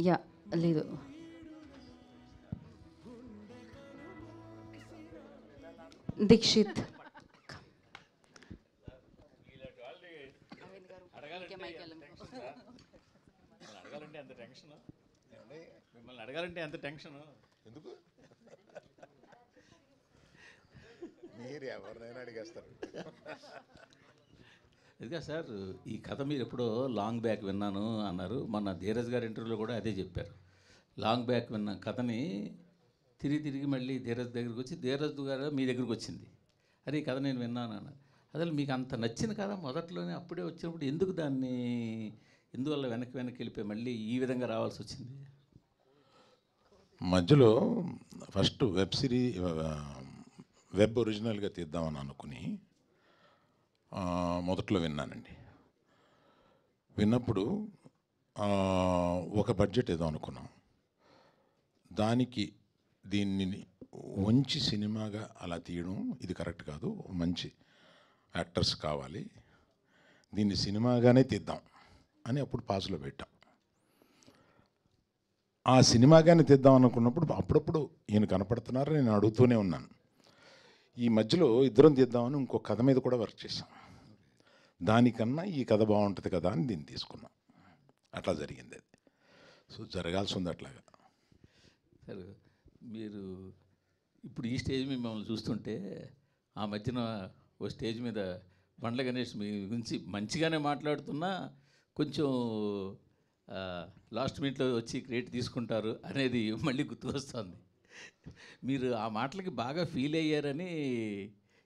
Yeah లేదు. దీక్షిత్. అడగాలంటే అంత టెన్షన్, మిమ్మల్ని అడగాలంటే అంత టెన్షన్ ఎందుకు? మీరు ఎవరినైనా అడిగేస్తారు. ఇదిగా సార్, ఈ కథ మీరు ఎప్పుడో లాంగ్ బ్యాక్ విన్నాను అన్నారు. మొన్న ధీరజ్ గారి ఇంటర్వ్యూలో కూడా అదే చెప్పారు. లాంగ్ బ్యాక్ విన్న కథని తిరిగి మళ్ళీ ధీరజ్ దగ్గరికి వచ్చి ధీరజ్ గారు మీ దగ్గరికి వచ్చింది. అరే ఈ కథ నేను విన్నాను అన్నారు. అసలు మీకు అంత నచ్చిన కథ మొదట్లోనే అప్పుడే వచ్చినప్పుడు ఎందుకు దాన్ని ఎందువల్ల వెనక్కి వెళ్ళిపోయి మళ్ళీ ఈ విధంగా రావాల్సి వచ్చింది? మధ్యలో ఫస్ట్ వెబ్ ఒరిజినల్గా తీద్దామని అనుకుని మొదట్లో విన్నానండి. విన్నప్పుడు ఒక బడ్జెట్ ఏదో అనుకున్నాం. దానికి దీన్ని వంచి సినిమాగా అలా తీయడం ఇది కరెక్ట్ కాదు, మంచి యాక్టర్స్ కావాలి, దీన్ని సినిమాగానే తీద్దాం అని అప్పుడు పాజ్లో పెట్టాం. ఆ సినిమాగానే తీద్దాం అనుకున్నప్పుడు అప్పుడప్పుడు ఈయన కనపడుతున్నారు, నేను అడుగుతూనే ఉన్నాను. ఈ మధ్యలో ఇద్దరం తీద్దామని ఇంకో కథ మీద కూడా వర్క్ చేశాం. దానికన్నా ఈ కథ బాగుంటుంది కదా అని దీన్ని తీసుకున్నాం. అట్లా జరిగింది అది. సో జరగాల్సి ఉంది అట్లాగా. సార్ మీరు ఇప్పుడు ఈ స్టేజ్ మీద మిమ్మల్ని చూస్తుంటే ఆ మధ్యన ఓ స్టేజ్ మీద బండ్ల గణేష్ మీ గురించి మంచిగానే మాట్లాడుతున్నా కొంచెం లాస్ట్ మినిట్లో వచ్చి క్రెడిట్ తీసుకుంటారు అనేది మళ్ళీ గుర్తుకొస్తుంది. మీరు ఆ మాటలకి బాగా ఫీల్ అయ్యారని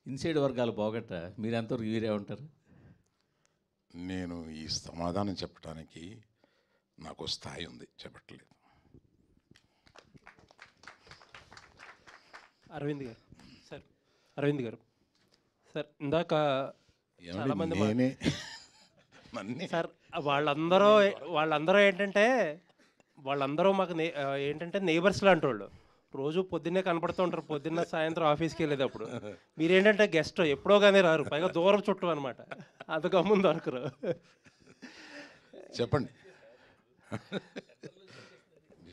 ఇన్సైడ్ వర్గాలు పోగట్ట మీరు ఎంతవరకు వీరే ఉంటారు? నేను ఈ సమాధానం చెప్పడానికి నాకు స్థాయి ఉంది, చెప్పట్లేదు. అరవింద్ గారు సార్, అరవింద్ గారు సార్, ఇందాక చాలామంది నేనే సార్ వాళ్ళందరూ ఏంటంటే వాళ్ళందరూ మాకు ఏంటంటే నేబర్స్ లాంటి వాళ్ళు. రోజు పొద్దున్నే కనపడుతూ ఉంటారు, పొద్దున్న సాయంత్రం ఆఫీస్కి వెళ్ళేటప్పుడు. మీరేంటంటే గెస్ట్ ఎప్పుడో కానీ రారు, పైగా దూరం చుట్టూ అనమాట, అంత గమ్మున దొరకరు. చెప్పండి.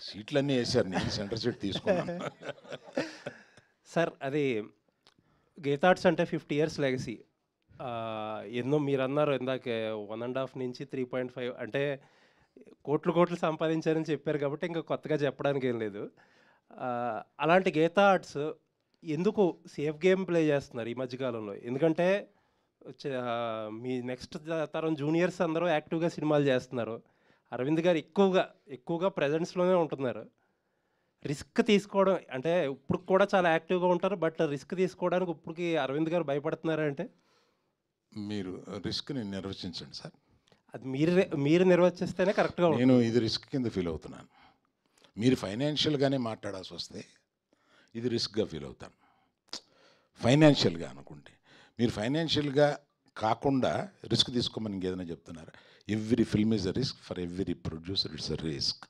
సీట్లన్నీ వేసారు, నేను సెంటర్ సీట్ తీసుకున్నాను. సార్ అది గీతార్ట్స్ అంటే 50 years లెగసీ. ఎన్నో మీరు అన్నారు ఇందాక 1.5 నుంచి 3.5 అంటే కోట్లు సంపాదించారని చెప్పారు కాబట్టి ఇంకా కొత్తగా చెప్పడానికి ఏం లేదు. అలాంటి గీతా ఆర్ట్స్ ఎందుకు సేఫ్ గేమ్ ప్లే చేస్తున్నారు ఈ మధ్యకాలంలో? ఎందుకంటే మీ నెక్స్ట్ తరం జూనియర్స్ అందరూ యాక్టివ్గా సినిమాలు చేస్తున్నారు. అరవింద్ గారు ఎక్కువగా ప్రజెన్స్లోనే ఉంటున్నారు. రిస్క్ తీసుకోవడం అంటే ఇప్పుడు కూడా చాలా యాక్టివ్గా ఉంటారు, బట్ రిస్క్ తీసుకోవడానికి ఇప్పటికి అరవింద్ గారు భయపడుతున్నారా? అంటే మీరు రిస్క్ని నిర్వచించండి సార్. అది మీరు నిర్వచిస్తేనే కరెక్ట్గా ఉంటుంది. నేను ఇది రిస్క్ కింద ఫీల్ అవుతున్నాను. మీరు ఫైనాన్షియల్గానే మాట్లాడాల్సి వస్తే ఇది రిస్క్గా ఫీల్ అవుతాను. ఫైనాన్షియల్గా అనుకుంటే మీరు ఫైనాన్షియల్గా కాకుండా రిస్క్ తీసుకోమని ఇంకేదైనా చెప్తున్నారు. Every film is a risk, for every producer it's a risk.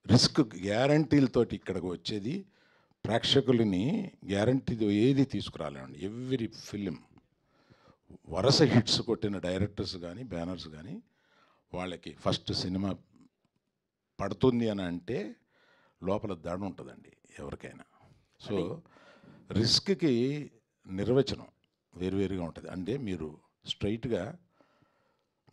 Risk గ్యారంటీలతోటి ఇక్కడికి వచ్చేది ప్రేక్షకులని గ్యారంటీతో ఏది తీసుకురాలేండి. ఎవ్రీ ఫిలిం వరుస హిట్స్ కొట్టిన డైరెక్టర్స్ కానీ బ్యానర్స్ కానీ వాళ్ళకి ఫస్ట్ సినిమా పడుతుంది అని అంటే లోపల దడ ఉంటుందండి ఎవరికైనా. సో రిస్క్కి నిర్వచనం వేరువేరుగా ఉంటుంది. అంటే మీరు స్ట్రైట్గా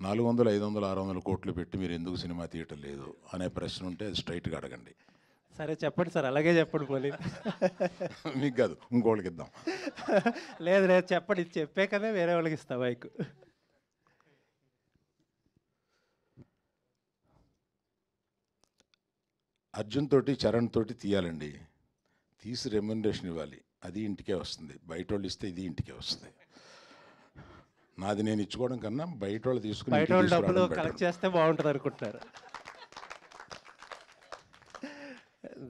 400, 500, 600 కోట్లు పెట్టి మీరు ఎందుకు సినిమా తీయటం లేదు అనే ప్రశ్న ఉంటే అది స్ట్రైట్గా అడగండి. సరే చెప్పండి సార్, అలాగే చెప్పండి. మళ్ళీ మీకు కాదు, ఇంకోళ్ళకి ఇద్దాం. లేదు చెప్పండి, చెప్పే కదా వేరే వాళ్ళకి ఇస్తా బైక్. అర్జున్ తోటి చరణ్ తోటి తీయాలండి, తీసి రెమ్యునరేషన్ ఇవ్వాలి, అది ఇంటికే వస్తుంది. బయట వాళ్ళు ఇస్తే ఇది ఇంటికే వస్తుంది. నాది నేను ఇచ్చుకోవడం కన్నా బయట వాళ్ళు తీసుకుని బయట వాళ్ళు డబ్బులు కలెక్ట్ చేస్తే బాగుంటుంది అనుకుంటున్నారు.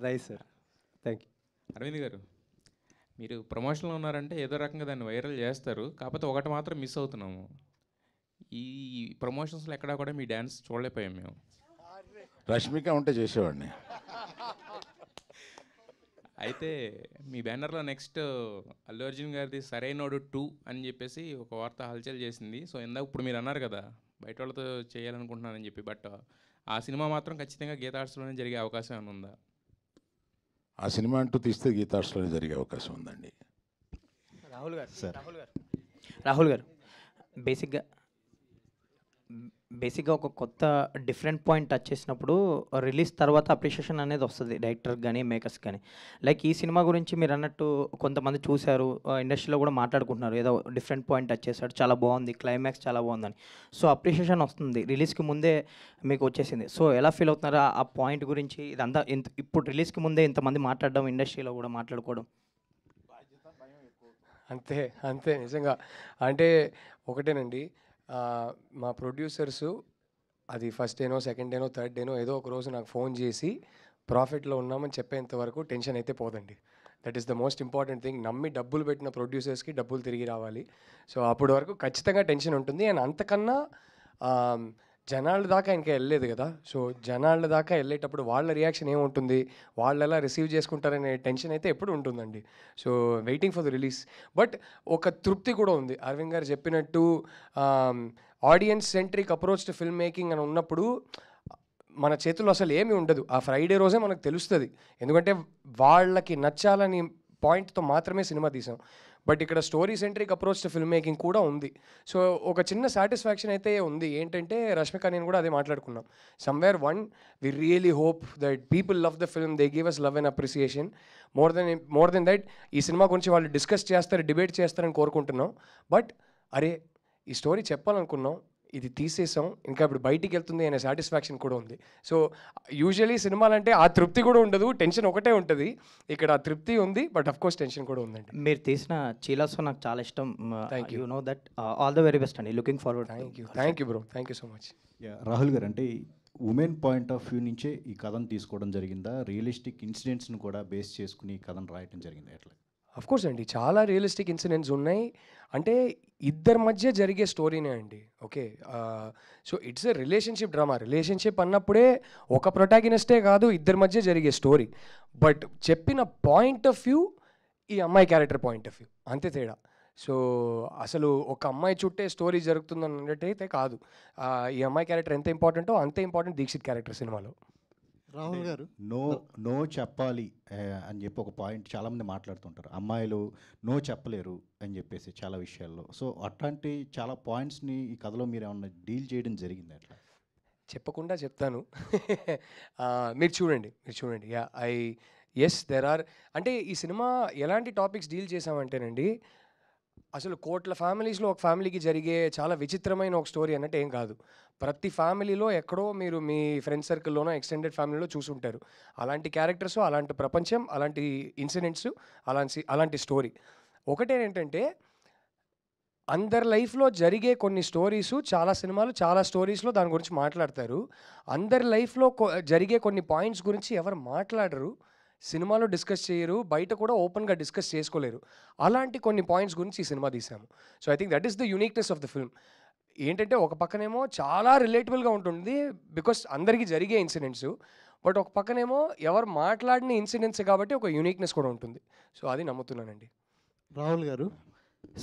Right sir, thank you. Arvind గారు, మీరు ప్రమోషన్లో ఉన్నారంటే ఏదో రకంగా దాన్ని వైరల్ చేస్తారు. కాకపోతే ఒకటి మాత్రం మిస్ అవుతున్నాము. ఈ ప్రమోషన్స్లో ఎక్కడా కూడా మీ డ్యాన్స్ చూడలేకపోయాం మేము. రష్మిక ఉంటే చేసేవాడిని. అయితే మీ బ్యానర్లో నెక్స్ట్ అల్లు అర్జున్ గారిది సరైనోడు 2 అని చెప్పేసి ఒక వార్త హల్చల్ చేసింది. సో ఇందాక ఇప్పుడు మీరు అన్నారు కదా బయట వాళ్ళతో చేయాలనుకుంటున్నానని చెప్పి. బట్ ఆ సినిమా మాత్రం ఖచ్చితంగా గీతా ఆర్ట్స్లోనే జరిగే అవకాశం ఏమైనా ఉందా? ఆ సినిమా అంటూ తీస్తే గీతార్ట్స్లోనే జరిగే అవకాశం ఉందండి. రాహుల్ గారు బేసిక్గా ఒక కొత్త డిఫరెంట్ పాయింట్ టచ్ చేసినప్పుడు రిలీజ్ తర్వాత అప్రిషియేషన్ అనేది వస్తుంది డైరెక్టర్ కానీ మేకర్స్ కానీ. లైక్ ఈ సినిమా గురించి మీరు అన్నట్టు కొంతమంది చూశారు, ఇండస్ట్రీలో కూడా మాట్లాడుకుంటున్నారు, ఏదో డిఫరెంట్ పాయింట్ టచ్ చేశాడు, చాలా బాగుంది, క్లైమాక్స్ చాలా బాగుందని. సో అప్రిషియేషన్ వస్తుంది, రిలీజ్కి ముందే మీకు వచ్చేసింది. సో ఎలా ఫీల్ అవుతున్నారు ఆ పాయింట్ గురించి? ఇదంతా ఇప్పుడు రిలీజ్కి ముందే ఇంతమంది మాట్లాడడం, ఇండస్ట్రీలో కూడా మాట్లాడుకోవడం. అంతే అంతే నిజంగా. అంటే ఒకటేనండి, మా ప్రొడ్యూసర్సు అది ఫస్ట్ డేనో, సెకండ్ డేనో, థర్డ్ డేనో ఏదో ఒక రోజు నాకు ఫోన్ చేసి ప్రాఫిట్లో ఉన్నామని చెప్పేంత వరకు టెన్షన్ అయితే పోదండి. That is the most important thing. నమ్మి డబ్బులు పెట్టిన ప్రొడ్యూసర్స్కి డబ్బులు తిరిగి రావాలి. సో అప్పటి వరకు ఖచ్చితంగా టెన్షన్ ఉంటుంది. అండ్ అంతకన్నా జనాల దాకా ఇంకా వెళ్ళలేదు కదా. సో జనాల దాకా వెళ్ళేటప్పుడు వాళ్ళ రియాక్షన్ ఏముంటుంది, వాళ్ళు ఎలా రిసీవ్ చేసుకుంటారనే టెన్షన్ అయితే ఎప్పుడు ఉంటుందండి. So waiting for the release. But ఒక తృప్తి కూడా ఉంది. అరవింద్ గారు చెప్పినట్టు audience centric approach to film making అని ఉన్నప్పుడు మన చేతుల్లో అసలు ఏమీ ఉండదు. ఆ ఫ్రైడే రోజే మనకు తెలుస్తుంది, ఎందుకంటే వాళ్ళకి నచ్చాలని పాయింట్తో మాత్రమే సినిమా తీసాం. బట్ ఇక్కడ story centric approach to film making కూడా ఉంది. సో ఒక చిన్న సాటిస్ఫాక్షన్ అయితే ఉంది. ఏంటంటే రష్మిక నేను కూడా అదే మాట్లాడుకున్నాం. Somewhere we really hope that people love the film, they give us love and appreciation. More than that ఈ సినిమా గురించి వాళ్ళు డిస్కస్ చేస్తారు, డిబేట్ చేస్తారని కోరుకుంటున్నాం. బట్ అరే ఈ స్టోరీ చెప్పాలనుకున్నాం, ఇది తీసేసాం, ఇంకా ఇప్పుడు బయటికి వెళ్తుంది అనే సాటిస్ఫాక్షన్ కూడా ఉంది. సో యూజువలీ సినిమాలంటే ఆ తృప్తి కూడా ఉండదు, టెన్షన్ ఒకటే ఉంటుంది. ఇక్కడ ఆ తృప్తి ఉంది, బట్ అఫ్ కోర్స్ టెన్షన్ కూడా ఉందండి. మీరు తీసిన చీలాసో నాకు చాలా ఇష్టం. Thank you. You know that. All the very best అండి. Looking forward. Thank you bro, thank you so much. Rahul garu, అంటే ఉమెన్ పాయింట్ ఆఫ్ వ్యూ నుంచే ఈ కథను తీసుకోవడం జరిగిందా? రియలిస్టిక్ ఇన్సిడెంట్స్ని కూడా బేస్ చేసుకుని ఈ కథను రాయటం జరిగిందా? ఎట్లా? అఫ్ కోర్స్ అండి, చాలా రియలిస్టిక్ ఇన్సిడెంట్స్ ఉన్నాయి. అంటే ఇద్దరి మధ్య జరిగే స్టోరీనే అండి. Okay, so it's a relationship drama. Relationship అన్నప్పుడే ఒక ప్రొటాగనిస్టే కాదు, ఇద్దరి మధ్య జరిగే స్టోరీ. బట్ చెప్పిన పాయింట్ ఆఫ్ వ్యూ ఈ అమ్మాయి క్యారెక్టర్ పాయింట్ ఆఫ్ వ్యూ, అంతే తేడా. సో అసలు ఒక అమ్మాయి చుట్టే స్టోరీ జరుగుతుందని అన్నట్టయితే కాదు. ఈ అమ్మాయి క్యారెక్టర్ ఎంత ఇంపార్టెంటో అంతే ఇంపార్టెంట్ దీక్షిత్ క్యారెక్టర్ సినిమాలో. రాహుల్ గారు, నో చెప్పాలి అని చెప్పి ఒక పాయింట్ చాలామంది మాట్లాడుతుంటారు. అమ్మాయిలు నో చెప్పలేరు అని చెప్పేసి చాలా విషయాల్లో. సో అట్లాంటి చాలా పాయింట్స్ని ఈ కథలో మీరు ఏమన్నా డీల్ చేయడం జరిగింది? అట్లా చెప్పకుండా చెప్తాను. మీరు చూడండి. Yes there are. అంటే ఈ సినిమా ఎలాంటి టాపిక్స్ డీల్ చేసామంటేనండి, అసలు కోట్ల ఫ్యామిలీస్లో ఒక ఫ్యామిలీకి జరిగే చాలా విచిత్రమైన ఒక స్టోరీ అన్నట్టు ఏం కాదు. ప్రతి ఫ్యామిలీలో ఎక్కడో మీరు మీ ఫ్రెండ్ సర్కిల్లోనో ఎక్స్టెండెడ్ ఫ్యామిలీలో చూసుంటారు. అలాంటి క్యారెక్టర్స్, అలాంటి ప్రపంచం, అలాంటి ఇన్సిడెంట్స్, అలాంటి స్టోరీ. ఒకటేంటంటే అందరి లైఫ్లో జరిగే కొన్ని స్టోరీస్, చాలా సినిమాలు చాలా స్టోరీస్లో దాని గురించి మాట్లాడతారు. అందరి లైఫ్లో జరిగే కొన్ని పాయింట్స్ గురించి ఎవరు మాట్లాడరు, సినిమాలో డిస్కస్ చేయరు, బయట కూడా ఓపెన్గా డిస్కస్ చేసుకోలేరు. అలాంటి కొన్ని పాయింట్స్ గురించి ఈ సినిమా తీసాము. So I think that is the uniqueness of the film. ఏంటంటే ఒక పక్కనేమో చాలా రిలేటబుల్గా ఉంటుంది బికాస్ అందరికీ జరిగే ఇన్సిడెంట్స్, బట్ ఒక పక్కనేమో ఎవరు మాట్లాడిన ఇన్సిడెంట్స్ కాబట్టి ఒక యూనిక్నెస్ కూడా ఉంటుంది. సో అది నమ్ముతున్నానండి. రాహుల్ గారు,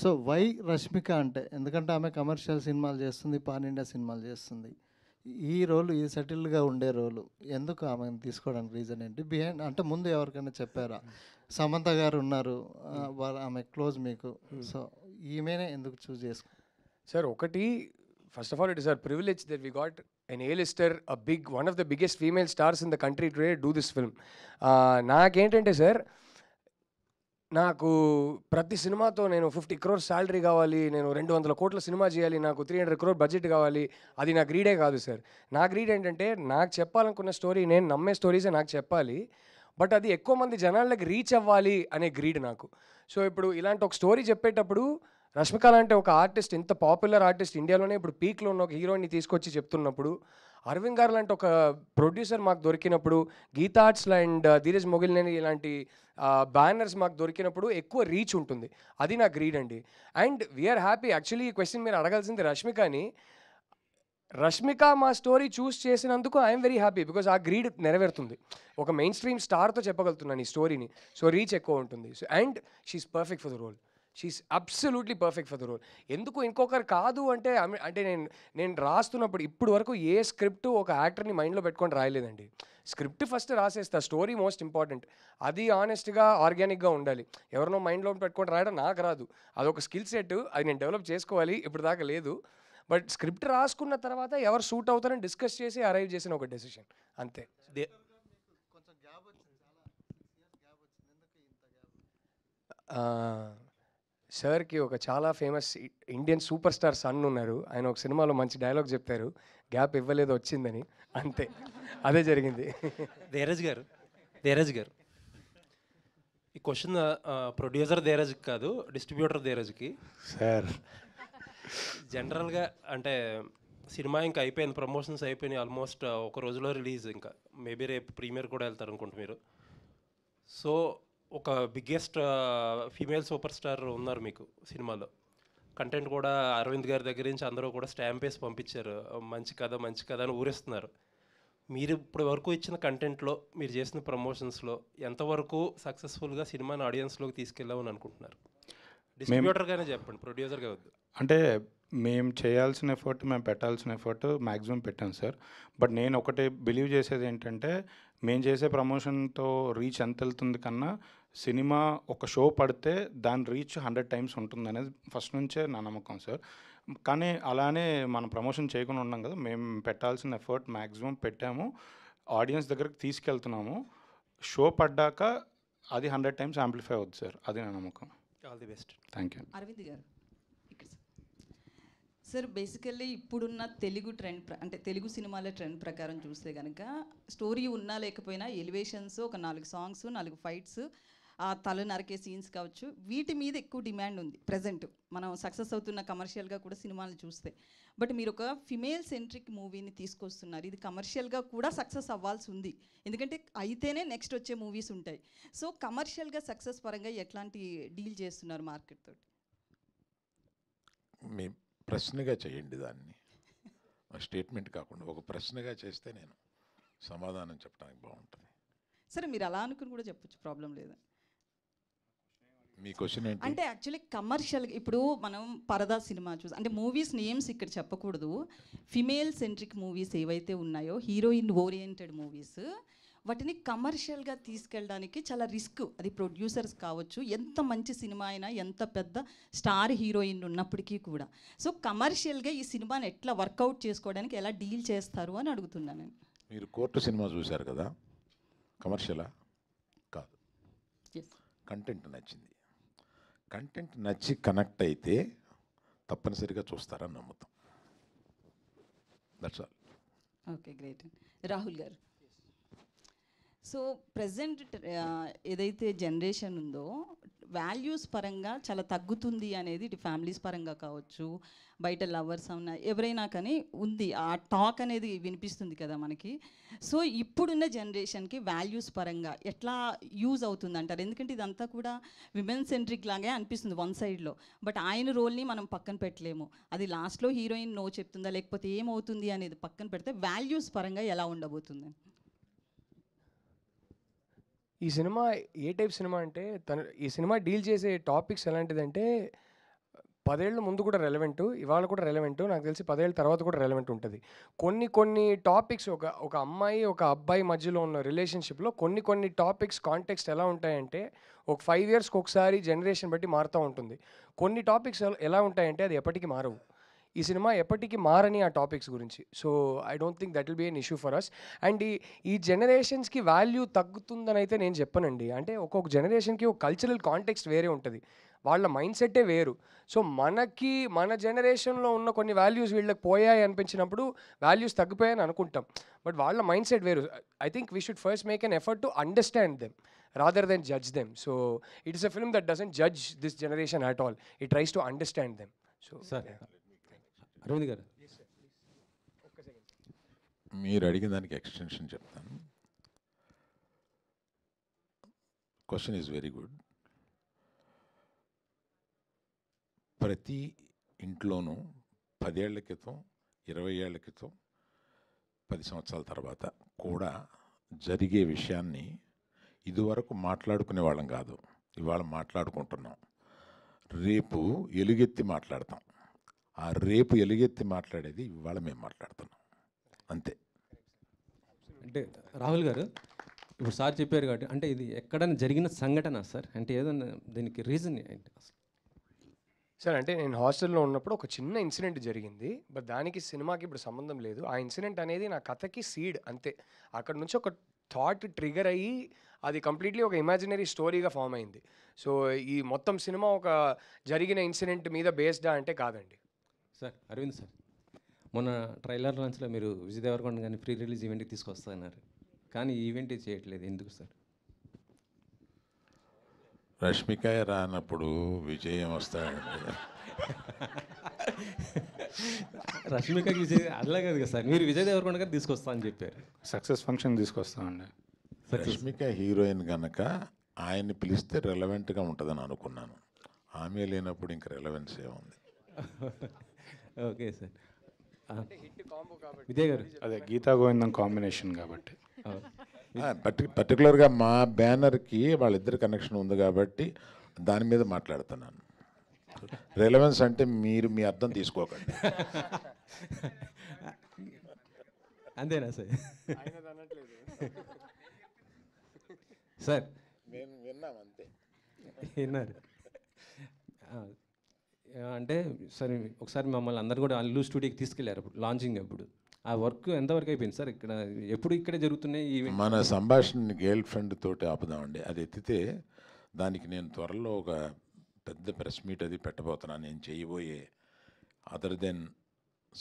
సో వై రష్మిక అంటే, ఎందుకంటే ఆమె కమర్షియల్ సినిమాలు చేస్తుంది, పాన్ ఇండియా సినిమాలు చేస్తుంది. ఈ రోలు, ఈ సెటిల్డ్గా ఉండే రోలు ఎందుకు ఆమెను తీసుకోవడానికి రీజన్ ఏంటి? బిహైండ్ అంటే ముందు ఎవరికైనా చెప్పారా? సమంత గారు ఉన్నారు, ఆమె క్లోజ్ మీకు. సో ఈమెనే ఎందుకు చూస్ చేసుకో? సార్ ఒకటి, first of all it is our privilege that we got an A-lister, one of the biggest female stars in the country today do this film. నాకేంటంటే సార్, నాకు ప్రతి సినిమాతో నేను 50 crores శాలరీ కావాలి, నేను 200 కోట్ల సినిమా చేయాలి, నాకు 300 crore బడ్జెట్ కావాలి, అది నా గ్రీడే కాదు సార్. నా గ్రీడ్ ఏంటంటే నాకు చెప్పాలనుకున్న స్టోరీ, నేను నమ్మే స్టోరీసే నాకు చెప్పాలి, బట్ అది ఎక్కువ మంది జనాలకి రీచ్ అవ్వాలి అనే గ్రీడ్ నాకు. సో ఇప్పుడు ఇలాంటి ఒక స్టోరీ చెప్పేటప్పుడు రష్మిక లాంటి ఒక ఆర్టిస్ట్, ఇంత పాపులర్ ఆర్టిస్ట్, ఇండియాలోనే ఇప్పుడు పీక్లో ఉన్న ఒక హీరోయిన్ని తీసుకొచ్చి చెప్తున్నప్పుడు, అరవింద్ గారు లాంటి ఒక ప్రొడ్యూసర్ మాకు దొరికినప్పుడు, గీతా ఆర్ట్స్ అండ్ ధీరజ్ మొగిలినేని ఇలాంటి బ్యానర్స్ మాకు దొరికినప్పుడు ఎక్కువ రీచ్ ఉంటుంది. అది నా గ్రీడ్ అండి. And we are happy. యాక్చువల్లీ ఈ క్వశ్చన్ మీరు అడగాల్సింది రష్మికని. రష్మిక మా స్టోరీ చూస్ చేసినందుకు ఐఎమ్ వెరీ హ్యాపీ, బికాజ్ ఆ గ్రీడ్ నెరవేరుతుంది. ఒక మెయిన్ స్ట్రీమ్ స్టార్తో చెప్పగలుగుతున్నాను ఈ స్టోరీని, సో రీచ్ ఎక్కువ ఉంటుంది. So and she's perfect for the role. She's absolutely perfect for the role. ఎందుకు ఇంకొకరు కాదు అంటే అంటే నేను రాస్తున్నప్పుడు ఇప్పుడు వరకు ఏ స్క్రిప్ట్ ఒక యాక్టర్ని మైండ్లో పెట్టుకొని రాయలేదండి. స్క్రిప్ట్ ఫస్ట్ రాసేస్తా, స్టోరీ మోస్ట్ ఇంపార్టెంట్. అది ఆనెస్ట్గా ఆర్గానిక్గా ఉండాలి. ఎవరినో మైండ్లో పెట్టుకొని రాయడం నాకు రాదు, అదొక స్కిల్ సెట్, అది నేను డెవలప్ చేసుకోవాలి, ఇప్పుడు దాకా లేదు. బట్ స్క్రిప్ట్ రాసుకున్న తర్వాత ఎవరు సూట్ అవుతారని డిస్కస్ చేసి అరైవ్ చేసిన ఒక డెసిషన్ అంతే. సార్కి ఒక చాలా famous Indian super star son ఉన్నారు. ఆయన ఒక సినిమాలో మంచి డైలాగ్ చెప్తారు, గ్యాప్ ఇవ్వలేదు వచ్చిందని, అంతే, అదే జరిగింది. ధీరజ్ గారు ఈ క్వశ్చన్ ప్రొడ్యూసర్ ధీరజ్కి కాదు, డిస్ట్రిబ్యూటర్ ధీరజ్కి. సార్ జనరల్గా అంటే సినిమా ఇంకా అయిపోయింది, ప్రమోషన్స్ అయిపోయినాయి, ఆల్మోస్ట్ ఒక రోజులో రిలీజ్, ఇంకా మేబీ రేపు ప్రీమియర్ కూడా వెళ్తారు అనుకుంటా మీరు. సో ఒక బిగ్గెస్ట్ ఫీమేల్ సూపర్ స్టార్ ఉన్నారు మీకు సినిమాలో, కంటెంట్ కూడా అరవింద్ గారి దగ్గర నుంచి అందరూ కూడా స్టాంప్ వేసి పంపించారు, మంచి కథ అని ఊరిస్తున్నారు. మీరు ఇప్పటి వరకు ఇచ్చిన కంటెంట్లో, మీరు చేసిన ప్రమోషన్స్లో ఎంతవరకు సక్సెస్ఫుల్గా సినిమాని ఆడియన్స్లోకి తీసుకెళ్ళామని అనుకుంటున్నారు? డిస్ట్రిబ్యూటర్గానే చెప్పండి, ప్రొడ్యూసర్గా వద్దు. అంటే మేము చేయాల్సిన ఎఫర్ట్, మేము పెట్టాల్సిన ఎఫర్ట్ మ్యాక్సిమం పెట్టాం సార్. బట్ నేను ఒకటి బిలీవ్ చేసేది ఏంటంటే, మేము చేసే ప్రమోషన్తో రీచ్ ఎంత వెళ్తుంది కన్నా సినిమా ఒక షో పడితే దాని రీచ్ 100 times ఉంటుంది అనేది ఫస్ట్ నుంచే నా నమ్మకం సార్. కానీ అలానే మనం ప్రమోషన్ చేయకుండా ఉన్నాం కదా, మేము పెట్టాల్సిన ఎఫర్ట్ మ్యాక్సిమం పెట్టాము, ఆడియన్స్ దగ్గరికి తీసుకెళ్తున్నాము. షో పడ్డాక అది 100 times యాంప్లిఫై అవుతుంది సార్, అది నా నమ్మకం. All the best. Thank you. Arvind గారు ఇక్కడ సార్, బేసికల్లీ ఇప్పుడున్న తెలుగు ట్రెండ్ అంటే తెలుగు సినిమాల ట్రెండ్ ప్రకారం చూస్తే కనుక స్టోరీ ఉన్నా లేకపోయినా ఎలివేషన్స్, ఒక 4 సాంగ్స్, 4 ఫైట్స్, ఆ తల నరికే సీన్స్ కావచ్చు, వీటి మీద ఎక్కువ డిమాండ్ ఉంది ప్రజెంట్ మనం సక్సెస్ అవుతున్న కమర్షియల్గా కూడా సినిమాలు చూస్తే. బట్ మీరు ఒక ఫిమేల్ సెంట్రిక్ మూవీని తీసుకొస్తున్నారు, ఇది కమర్షియల్గా కూడా సక్సెస్ అవ్వాల్సి ఉంది, ఎందుకంటే అయితేనే నెక్స్ట్ వచ్చే మూవీస్ ఉంటాయి. సో కమర్షియల్గా సక్సెస్ పరంగా ఎట్లాంటి డీల్ చేస్తున్నారు మార్కెట్ తోటి? మీ ప్రశ్నగా చేయండి దాన్ని, స్టేట్మెంట్ కాకుండా ఒక ప్రశ్నగా చేస్తే నేను సమాధానం చెప్పడానికి బాగుంటుంది. సరే, మీరు అలా అనుకుని కూడా చెప్పొచ్చు, ప్రాబ్లం లేదు. మీ క్వశ్చన్ ఏంటి అంటే యాక్చువల్లీ కమర్షియల్, ఇప్పుడు మనం పరదా సినిమా చూసి, అంటే మూవీస్ నేమ్స్ ఇక్కడ చెప్పకూడదు, ఫిమేల్ సెంట్రిక్ మూవీస్ ఏవైతే ఉన్నాయో, హీరోయిన్ ఓరియంటెడ్ మూవీస్, వాటిని కమర్షియల్గా తీసుకెళ్ళడానికి చాలా రిస్క్. అది ప్రొడ్యూసర్స్ కావచ్చు, ఎంత మంచి సినిమా అయినా, ఎంత పెద్ద స్టార్ హీరోయిన్ ఉన్నప్పటికీ కూడా. సో కమర్షియల్గా ఈ సినిమాని ఎట్లా వర్కౌట్ చేసుకోవడానికి ఎలా డీల్ చేస్తారు అని అడుగుతున్నాను నేను. మీరు కోర్టు సినిమా చూశారు కదా, కమర్షియలా కాదు, కంటెంట్ నచ్చింది. కంటెంట్ నచ్చి కనెక్ట్ అయితే తప్పనిసరిగా చూస్తారని నమ్ముతాం. That's all. Okay, great. Rahul గారు, సో ప్రజెంట్ ఏదైతే జనరేషన్ ఉందో వాల్యూస్ పరంగా చాలా తగ్గుతుంది అనేది, ఇటు ఫ్యామిలీస్ పరంగా కావచ్చు, బయట లవర్స్ అవునా ఎవరైనా కానీ ఉంది, ఆ టాక్ అనేది వినిపిస్తుంది కదా మనకి. సో ఇప్పుడున్న జనరేషన్కి వాల్యూస్ పరంగా ఎట్లా యూజ్ అవుతుంది అంటారు? ఎందుకంటే ఇదంతా కూడా విమెన్ సెంట్రిక్ లాగే అనిపిస్తుంది వన్ సైడ్లో, బట్ ఆయన రోల్ని మనం పక్కన పెట్టలేము. అది లాస్ట్లో హీరోయిన్ నో చెప్తుందా లేకపోతే ఏమవుతుంది అనేది పక్కన పెడితే వాల్యూస్ పరంగా ఎలా ఉండబోతుంది? ఈ సినిమా ఏ టైప్ సినిమా అంటే, ఈ సినిమా డీల్ చేసే టాపిక్స్ ఎలాంటిదంటే 10 ఏళ్ళ ముందు కూడా రెలవెంట్, ఇవాళ కూడా రెలవెంట్, నాకు తెలిసి 10 ఏళ్ళ తర్వాత కూడా రెలవెంట్ ఉంటుంది. కొన్ని టాపిక్స్ ఒక అమ్మాయి ఒక అబ్బాయి మధ్యలో ఉన్న రిలేషన్షిప్లో కొన్ని టాపిక్స్ కాంటెక్స్ట్ ఎలా ఉంటాయంటే, ఒక 5 yearsకి ఒకసారి జనరేషన్ బట్టి మారుతూ ఉంటుంది. కొన్ని టాపిక్స్ ఎలా ఉంటాయంటే అది ఎప్పటికీ మారవు. ఈ సినిమా ఎప్పటికీ మారని ఆ టాపిక్స్ గురించి. So I don't think that will be an issue for us. And ఈ జనరేషన్స్కి వాల్యూ తగ్గుతుందని అయితే నేను చెప్పనండి. అంటే ఒక్కొక్క జనరేషన్కి ఒక కల్చరల్ కాంటెక్స్ట్ వేరే ఉంటుంది, వాళ్ళ మైండ్ సెట్టే వేరు. సో మన జనరేషన్లో ఉన్న కొన్ని వాల్యూస్ వీళ్ళకి పోయాయి అనిపించినప్పుడు వాల్యూస్ తగ్గిపోయాయని అనుకుంటాం, బట్ వాళ్ళ మైండ్ సెట్ వేరు. I think we should first make an effort to understand them rather than judge them. So it is a film that doesn't judge this generation at all. It tries to understand them. So Arvind గారు, మీరు అడిగిన దానికి extension చెప్తాను. Question is very good. ప్రతి ఇంట్లోనూ 10 ఏళ్ల క్రితం, 20 ఏళ్ల క్రితం, 10 సంవత్సరాల తర్వాత కూడా జరిగే విషయాన్ని ఇదివరకు మాట్లాడుకునే వాళ్ళం కాదు, ఇవాళ మాట్లాడుకుంటున్నాం. రేపు ఎలుగెత్తి మాట్లాడతాం. ఆ రేపు ఎలుగెత్తి మాట్లాడేది ఇవాళ మేము మాట్లాడుతున్నాం, అంతే. అంటే రాహుల్ గారు ఇప్పుడు సార్ చెప్పారు కాబట్టి అంటే ఇది ఎక్కడైనా జరిగిన సంఘటన సార్, అంటే ఏదన్నా దీనికి రీజన్ ఏంటి అసలు? సార్ అంటే నేను హాస్టల్లో ఉన్నప్పుడు ఒక చిన్న ఇన్సిడెంట్ జరిగింది, బట్ దానికి సినిమాకి ఇప్పుడు సంబంధం లేదు. ఆ ఇన్సిడెంట్ అనేది నా కథకి సీడ్ అంతే. అక్కడ నుంచి ఒక థాట్ ట్రిగర్ అయ్యి అది కంప్లీట్లీ ఒక ఇమాజినరీ స్టోరీగా ఫామ్ అయింది. సో ఈ మొత్తం సినిమా ఒక జరిగిన ఇన్సిడెంట్ మీద బేస్డా అంటే కాదండి. సార్ అరవింద్ సార్, మొన్న ట్రైలర్ లాంచ్లో మీరు విజయ్ దేవరకొండ కానీ ప్రీ రిలీజ్ ఈవెంట్కి తీసుకొస్తున్నారు, కానీ ఈవెంట్ చేయట్లేదు, ఎందుకు సార్? రష్మిక రానప్పుడు విజయం వస్తాడండి. రష్మికకి విజయ్ అలా కాదు కదా సార్, మీరు విజయ్ దేవరకొండ గారు తీసుకొస్తా అని చెప్పారు. సక్సెస్ ఫంక్షన్ తీసుకొస్తామండి. రష్మిక హీరోయిన్ కనుక ఆయన్ని పిలిస్తే రెలవెంట్గా ఉంటుందని అనుకున్నాను. ఆమె లేనప్పుడు ఇంక రెలవెన్స్ ఏముంది. Okay sir. విజయ్ గారు అదే గీతా గోవిందం కాంబినేషన్ కాబట్టి పర్టికులర్గా మా బ్యానర్కి వాళ్ళిద్దరి కనెక్షన్ ఉంది కాబట్టి దాని మీద మాట్లాడుతున్నాను. రెలవెన్స్ అంటే మీరు మీ అర్థం తీసుకోకండి. అంతేనా సార్? సార్ నేను విన్నాం అంతే. విన్నారు అంటే సరే, ఒకసారి మమ్మల్ని అందరు కూడా అల్లు స్టూడియోకి తీసుకెళ్లారు అప్పుడు లాంచింగ్ అప్పుడు. ఆ వర్క్ ఎంతవరకు అయిపోయింది సార్? ఇక్కడ ఎప్పుడు ఇక్కడే జరుగుతున్నాయి ఈవెంట్? మన సంభాషణ గర్ల్ ఫ్రెండ్ తోటి ఆపుదామండి. అది ఎత్తితే దానికి నేను త్వరలో ఒక పెద్ద ప్రెస్ మీట్ అది పెట్టబోతున్నాను. నేను చేయబోయే అదర్ దెన్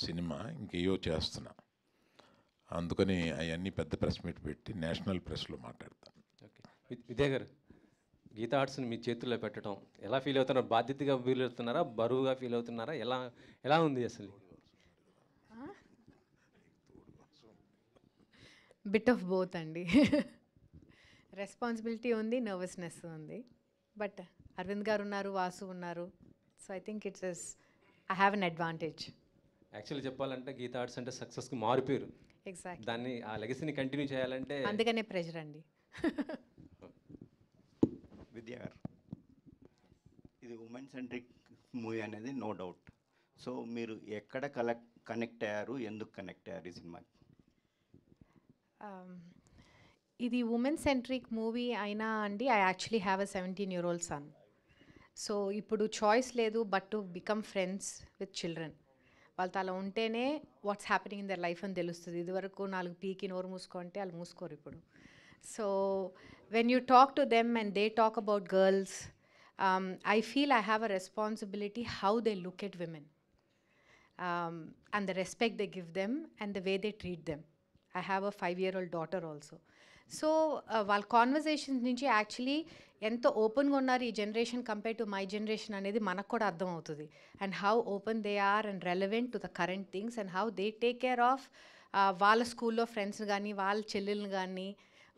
సినిమా ఇంకేయో చేస్తున్నా, అందుకని అవన్నీ పెద్ద ప్రెస్ మీట్ పెట్టి నేషనల్ ప్రెస్లో మాట్లాడతాను. ఓకే. విజయ్ గారు, గీతా ఆర్ట్స్ని మీ చేతుల్లో పెట్టడం ఎలా ఫీల్ అవుతున్నారు? బాధ్యతగా ఫీల్ అవుతున్నారా, బరువుగా ఫీల్ అవుతున్నారా, ఎలా ఉంది అసలు? బిట్ ఆఫ్ బోత్ అండి. రెస్పాన్సిబిలిటీ ఉంది, నర్వస్నెస్ ఉంది. బట్ అరవింద్ గారు ఉన్నారు, వాసు ఉన్నారు. So I think I have an advantage. Actually చెప్పాలంటే గీతా ఆర్ట్స్ అంటే సక్సెస్కి మారిపోయారు. ఎగ్జాక్ట్. దాన్ని ఆ లెగసీని కంటిన్యూ చేయాలంటే అందుకనే ప్రెషర్ అండి. విద్యా గారు, ఇది ఉమెన్ సెంట్రిక్ మూవీ అనేది నో డౌట్. సో మీరు ఎక్కడ కనెక్ట్ అయ్యారు, ఎందుకు కనెక్ట్ అయ్యారు ఈ సినిమాకి? ఇది ఉమెన్ సెంట్రిక్ మూవీ అయినా అండి, I actually have a 17-year-old son. So ఇప్పుడు చాయిస్ లేదు but to become friends with children. వాళ్ళతో అలా ఉంటేనే what's happening in their life అని తెలుస్తుంది. ఇదివరకు 4 పీకి నోరు మూసుకుంటే వాళ్ళు మూసుకోరు ఇప్పుడు. So when you talk to them and they talk about girls, I feel I have a responsibility how they look at women, and the respect they give them and the way they treat them. I have a 5-year-old daughter also. So వాళ్ళ కాన్వర్జేషన్స్ నుంచి actually ఎంత ఓపెన్గా ఉన్నారు ఈ generation compare to my generation అనేది మనకు కూడా అర్థమవుతుంది. And how open they are and relevant to the current things and how they take care of వాళ్ళ స్కూల్లో ఫ్రెండ్స్ కానీ, వాళ్ళ చెల్లెలను కానీ,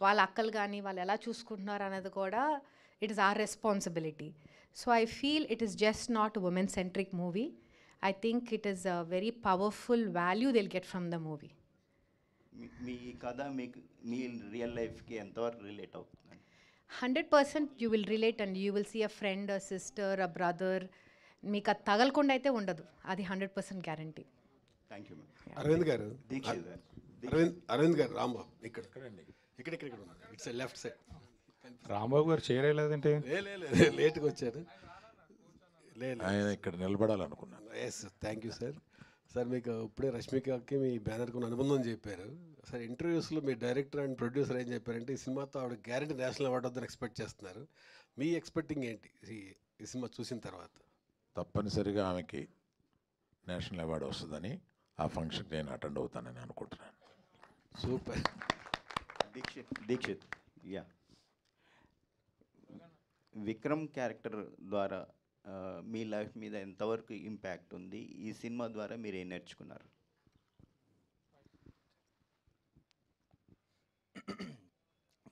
వాళ్ళ అక్కలు కానీ వాళ్ళు ఎలా చూసుకుంటున్నారు అనేది కూడా it is our responsibility. So I feel it is just not women centric movie. I think it is a very powerful value they'll get from the movie. మీ కథ మీకు మీ రియల్ లైఫ్కి ఎంతవరకు రిలేట్ అవుతుంది? 100% you will relate and you will see a friend, a sister, a brother. మీకు అది తగలకుండా అయితే ఉండదు, అది 100% guarantee. Thank you ma'am. Aravind garu, Dikshit గారు, అరవింద్ గారు, రాంబాబు ఇక్కడ ఉన్నారు. It's left side. రాంబాబు గారు చేయలేదంటే లేట్గా వచ్చారు. ఆయన ఇక్కడ నిలబడాలనుకున్నాను. Yes, thank you sir. Sir మీకు ఇప్పుడే రష్మికకి మీ బ్యానర్కి ఉన్న అనుబంధం చెప్పారు సార్. ఇంటర్వ్యూస్లో మీ డైరెక్టర్ అండ్ ప్రొడ్యూసర్ ఏం చెప్పారంటే ఈ సినిమాతో ఆవిడ గ్యారెంటీ నేషనల్ అవార్డు వద్దని ఎక్స్పెక్ట్ చేస్తున్నారు. మీ ఎక్స్పెక్టింగ్ ఏంటి ఈ సినిమా చూసిన తర్వాత? తప్పనిసరిగా ఆమెకి నేషనల్ అవార్డు వస్తుందని, ఆ ఫంక్షన్కి నేను అటెండ్ అవుతానని అనుకుంటున్నాను. Super. Dikshit, yeah, Vikram character ద్వారా మీ లైఫ్ మీద ఎంతవరకు ఇంపాక్ట్ ఉంది? ఈ సినిమా ద్వారా మీరు ఏం నేర్చుకున్నారు?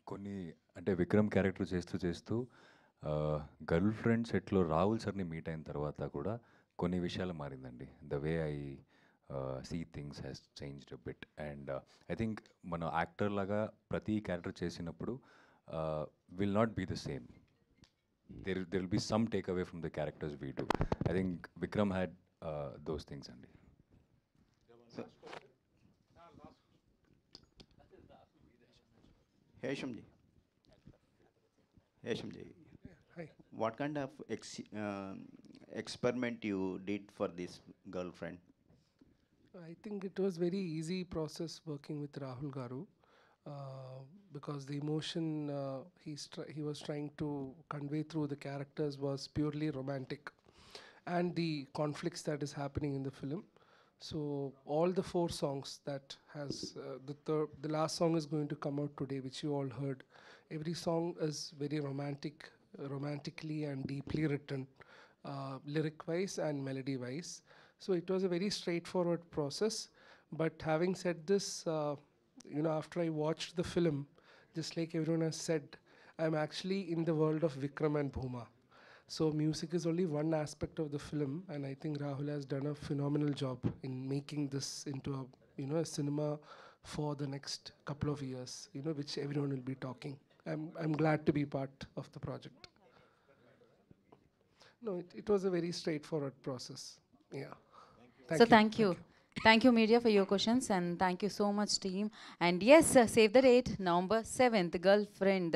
కొన్ని అంటే విక్రమ్ క్యారెక్టర్ చేస్తూ గర్ల్ ఫ్రెండ్ సెట్లో రాహుల్ సార్ని మీట్ అయిన తర్వాత కూడా కొన్ని విషయాలు మారిందండి. The way I see things has changed a bit. And I think మన యాక్టర్ లాగా ప్రతి క్యారెక్టర్ చేసినప్పుడు will not be the same. there will be some takeaway from the characters we do. I think Vikram had those things, Andy. Heshamji. Heshamji. Hi. What kind of experiment you did for this girlfriend? I think it was very easy process working with Rahul Garu because the emotion he was trying to convey through the characters was purely romantic, and the conflicts that is happening in the film. So all the 4 songs that has the last song is going to come out today, which you all heard. Every song is very romantically and deeply written, lyric-wise and melody-wise. So it was a very straightforward process. But having said this, after I watched the film, just like everyone has said, I'm actually in the world of Vikram and Bhuma. So music is only one aspect of the film, and I think Rahul has done a phenomenal job in making this into a cinema for the next couple of years, which everyone will be talking. I'm glad to be part of the project. No, it was a very straightforward process. Yeah. Thank you. Thank you, media, for your questions, and thank you so much, team. And yes, save the date, November 7th, the girlfriend.